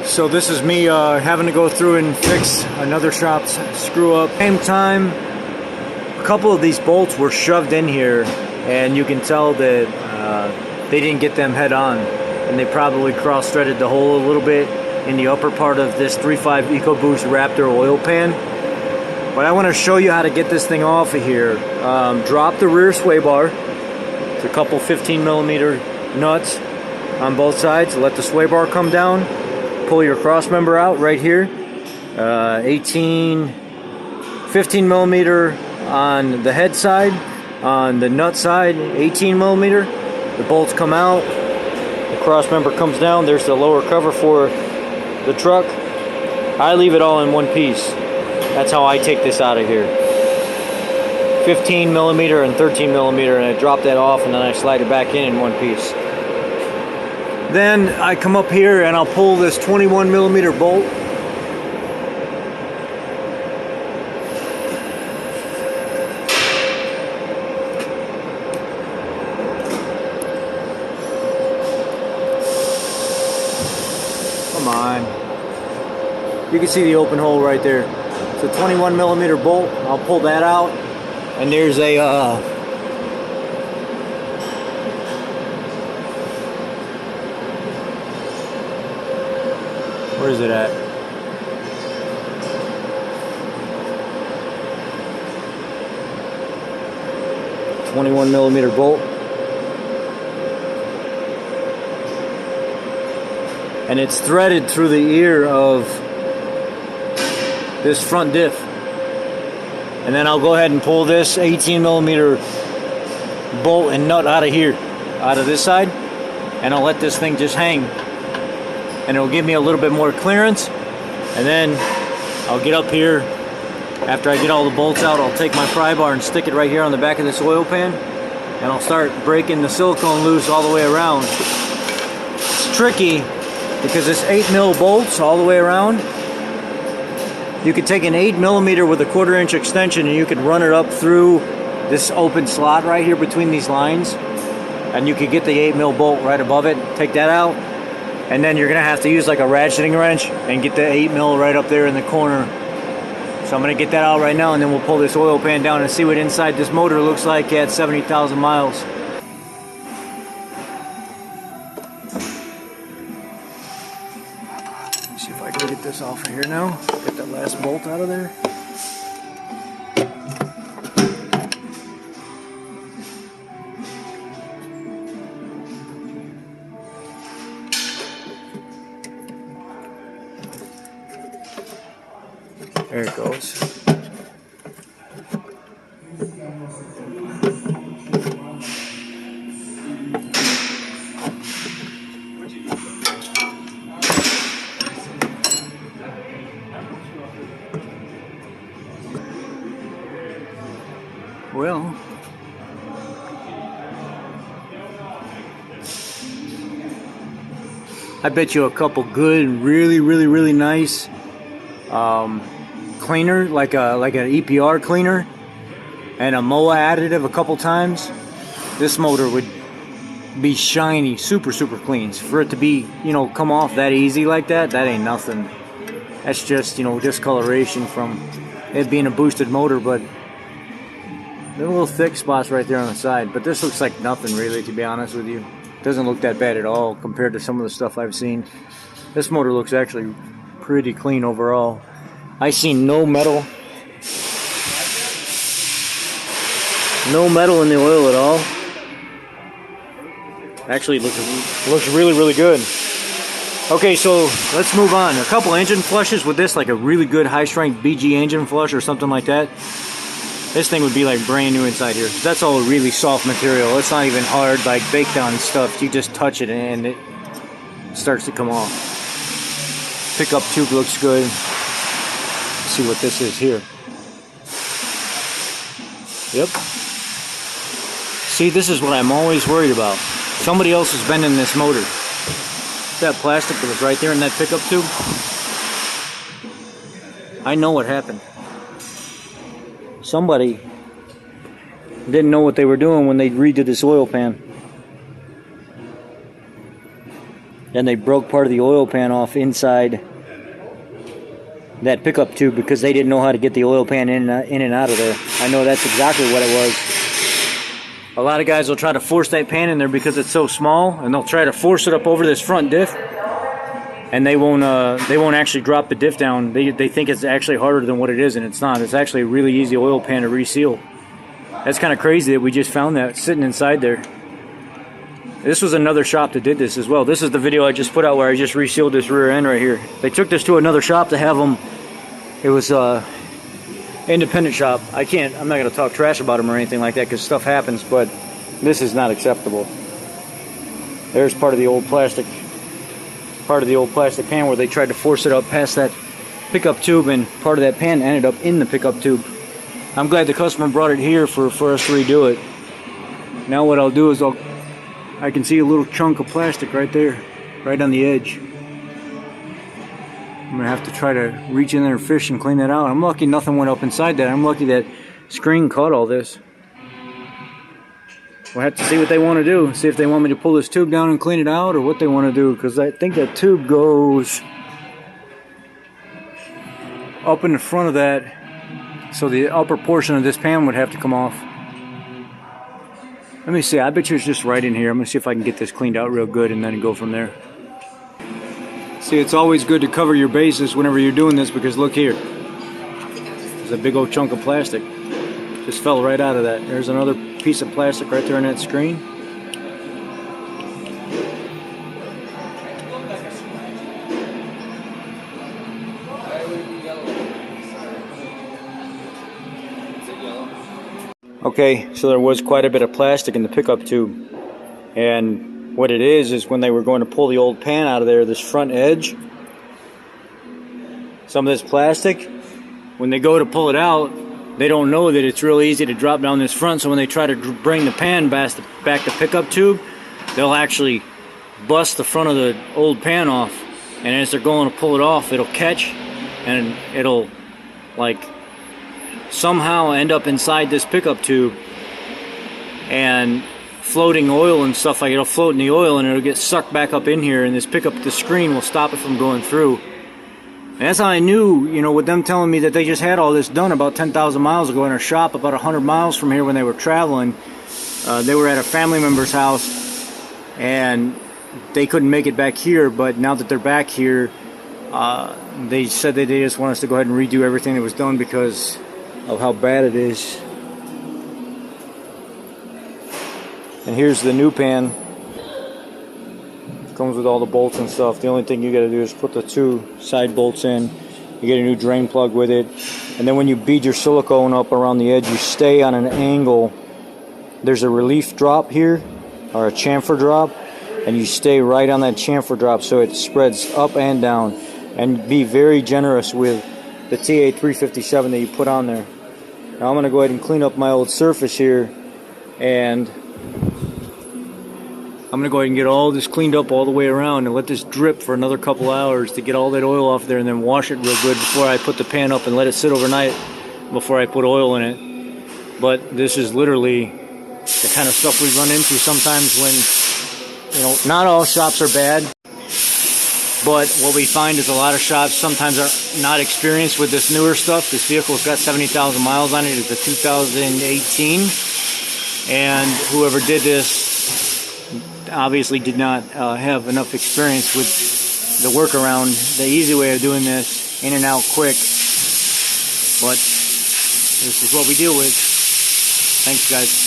So this is me having to go through and fix another shop's screw up. Same time, a couple of these bolts were shoved in here, and you can tell that they didn't get them head on, and they probably cross-threaded the hole a little bit in the upper part of this 3.5 Ecoboost Raptor oil pan. But I want to show you how to get this thing off of here. Drop the rear sway bar. It's a couple 15mm nuts on both sides. Let the sway bar come down. Pull your cross member out right here. 15mm on the head side. On the nut side, 18mm. The bolts come out. The cross member comes down. There's the lower cover for the truck. I leave it all in one piece. That's how I take this out of here. 15mm and 13mm, and I drop that off, and then I slide it back in one piece. Then I come up here and I'll pull this 21mm bolt. Come on. You can see the open hole right there. It's a 21mm bolt. I'll pull that out, and there's a where is it at? .21mm bolt, and it's threaded through the ear of this front diff. And then I'll go ahead and pull this 18mm bolt and nut out of here, out of this side, and I'll let this thing just hang, and it'll give me a little bit more clearance. And then I'll get up here. After I get all the bolts out, I'll take my pry bar and stick it right here on the back of this oil pan, and I'll start breaking the silicone loose all the way around. It's tricky because it's 8mm bolts all the way around. You could take an 8mm with a 1/4 inch extension, and you could run it up through this open slot right here between these lines, and you could get the 8mm bolt right above it. Take that out, and then you're gonna have to use like a ratcheting wrench and get the 8mm right up there in the corner. So I'm gonna get that out right now, and then we'll pull this oil pan down and see what inside this motor looks like at 70,000 miles. See if I can get this off of here now. Get that last bolt out of there. There it goes. Well, I bet you a couple good, really nice cleaner, like an EPR cleaner and a MOA additive a couple times, this motor would be shiny, super clean. For it to be, come off that easy like that ain't nothing. That's just, discoloration from it being a boosted motor. But there are little thick spots right there on the side, but this looks like nothing really, to be honest with you. It doesn't look that bad at all compared to some of the stuff I've seen. This motor looks actually pretty clean overall. I see no metal in the oil at all. Actually, it looks really good. Okay, so let's move on. A couple engine flushes with this, like a really good high-strength BG engine flush or something like that. This thing would be like brand new inside here. That's all really soft material. It's not even hard, like baked on stuff. You just touch it and it starts to come off. Pickup tube looks good. Let's see what this is here. Yep. See, this is what I'm always worried about. Somebody else is bending this motor. That plastic that was right there in that pickup tube. I know what happened. Somebody didn't know what they were doing when they redid this oil pan. and they broke part of the oil pan off inside that pickup tube because they didn't know how to get the oil pan in and out of there. I know that's exactly what it was. A lot of guys will try to force that pan in there because it's so small, and they'll try to force it up over this front diff, and they won't actually drop the diff down. They think it's actually harder than what it is, and it's not. It's actually a really easy oil pan to reseal. That's kind of crazy that we just found that sitting inside there. This was another shop that did this as well. This is the video I just put out where I just resealed this rear end right here. They took this to another shop to have them. It was independent shop. I'm not going to talk trash about them or anything like that because stuff happens, but this is not acceptable. There's part of the old plastic pan where they tried to force it up past that pickup tube, and part of that pan ended up in the pickup tube. I'm glad the customer brought it here for us to redo it. Now what I'll do is I can see a little chunk of plastic right there, right on the edge. I'm gonna have to try to reach in there and fish and clean that out. I'm lucky nothing went up inside that. I'm lucky that screen caught all this. We'll have to see what they want to do. See if they want me to pull this tube down and clean it out, or what they want to do, because I think that tube goes up in the front of that, so the upper portion of this pan would have to come off. Let me see, I bet you it's just right in here. I'm gonna see if I can get this cleaned out real good and then go from there. See, it's always good to cover your bases whenever you're doing this, because look here. There's a big old chunk of plastic. Just fell right out of that. There's another piece of plastic right there on that screen. Okay, so there was quite a bit of plastic in the pickup tube, and what it is when they were going to pull the old pan out of there, this front edge, some of this plastic, when they go to pull it out, they don't know that it's real easy to drop down this front, so when they try to bring the pan back the pickup tube, they'll actually bust the front of the old pan off, and as they're going to pull it off, it'll catch, and it'll like somehow end up inside this pickup tube and floating oil and stuff. Like, it'll float in the oil and it'll get sucked back up in here, and the screen will stop it from going through. And that's how I knew, you know, with them telling me that they just had all this done about 10,000 miles ago in a shop about 100 miles from here when they were traveling. They were at a family member's house and they couldn't make it back here, but now that they're back here, they said that they just want us to go ahead and redo everything that was done because of how bad it is. And here's the new pan. Comes with all the bolts and stuff. The only thing you got to do is put the 2 side bolts in. You get a new drain plug with it, and then when you bead your silicone up around the edge, you stay on an angle. There's a relief drop here, or a chamfer drop, and you stay right on that chamfer drop so it spreads up and down. And be very generous with the TA357 that you put on there. Now I'm going to go ahead and clean up my old surface here, and I'm going to go ahead and get all this cleaned up all the way around and let this drip for another couple hours to get all that oil off there, and then wash it real good before I put the pan up and let it sit overnight before I put oil in it. But this is literally the kind of stuff we run into sometimes when, you know, not all shops are bad, but what we find is a lot of shops sometimes are not experienced with this newer stuff. This vehicle's got 70,000 miles on it. It's a 2018, and whoever did this obviously did not have enough experience with the workaround, the easy way of doing this, in and out quick. But this is what we deal with. Thanks, guys.